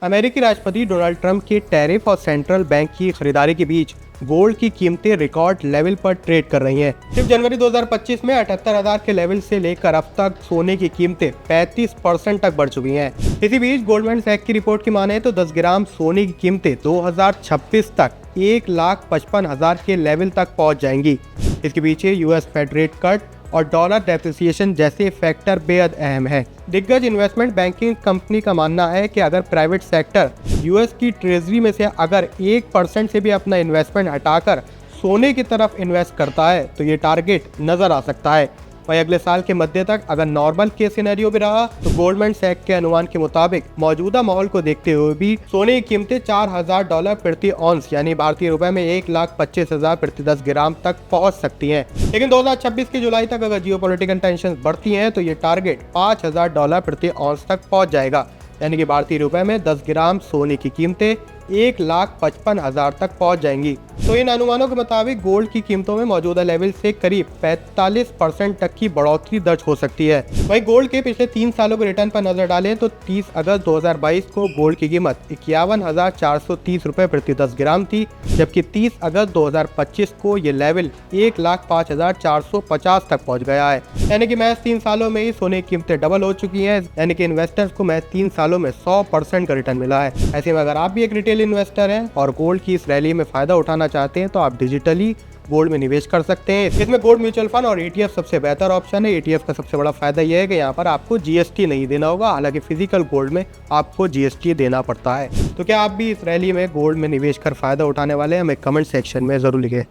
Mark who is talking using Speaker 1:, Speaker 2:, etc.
Speaker 1: अमेरिकी राष्ट्रपति Donald Trump के टैरिफ और सेंट्रल बैंक की खरीदारी के बीच गोल्ड की कीमतें रिकॉर्ड लेवल पर ट्रेड कर रही हैं। सिर्फ जनवरी 2025 में 78,000 के लेवल से लेकर अब तक सोने की कीमतें 35% तक बढ़ चुकी हैं। इसी बीच गोल्डमैन सैक्स की रिपोर्ट की माने तो 10 ग्राम सोने की कीमतें 2026 तक 1,55,000 के लेवल तक पहुंच जाएंगी। इसके पीछे यूएस फेड रेट कट और डॉलर डेप्रिसिएशन जैसे फैक्टर बेहद अहम है। दिग्गज इन्वेस्टमेंट बैंकिंग कंपनी का मानना है कि अगर प्राइवेट सेक्टर यूएस की ट्रेजरी में से अगर 1% से भी अपना इन्वेस्टमेंट हटाकर सोने की तरफ इन्वेस्ट करता है तो ये टारगेट नजर आ सकता है। वहीं अगले साल के मध्य तक अगर नॉर्मल केस सिनेरियो भी रहा तो गोल्डमैन सैक्स के अनुमान के मुताबिक मौजूदा माहौल को देखते हुए भी सोने की कीमतें $4,000 प्रति ऑन्स यानी भारतीय रुपए में 1,25,000 प्रति 10 ग्राम तक पहुंच सकती हैं। लेकिन 2026 की जुलाई तक अगर जियोपॉलिटिकल टेंशन बढ़ती हैं तो ये टारगेट $5,000 प्रति ऑन्स तक पहुंच जाएगा, यानी कि भारतीय रुपए में 10 ग्राम सोने की कीमतें 1,55,000 तक पहुंच जाएंगी। तो इन अनुमानों के मुताबिक गोल्ड की कीमतों में मौजूदा लेवल से करीब 45% तक की बढ़ोतरी दर्ज हो सकती है। वहीं गोल्ड के पिछले 3 सालों के रिटर्न पर नजर डालें तो 30 अगस्त 2022 को गोल्ड की कीमत 51,430 रुपए प्रति 10 ग्राम थी, जबकि 30 अगस्त 2025 को ये लेवल 1,05,450 तक पहुंच गया है। यानी कि महज 3 सालों में ही सोने की कीमतें डबल हो चुकी हैं, यानी कि इन्वेस्टर्स को महज 3 सालों में 100% का रिटर्न मिला है। ऐसे में अगर आप भी एक रिटेल इन्वेस्टर हैं और गोल्ड की इस रैली में फायदा उठाना चाहते हैं तो आप डिजिटली गोल्ड में निवेश कर सकते हैं। इसमें गोल्ड म्यूचुअल फंड और ETF सबसे बेहतर ऑप्शन है। ETF का सबसे बड़ा फायदा यह है कि यहाँ पर आपको GST नहीं देना होगा, हालांकि फिजिकल गोल्ड में आपको GST देना पड़ता है। तो क्या आप भी इस रैली में गोल्ड में निवेश कर फायदा उठाने वाले हैं? हमें कमेंट सेक्शन में जरूर लिखें।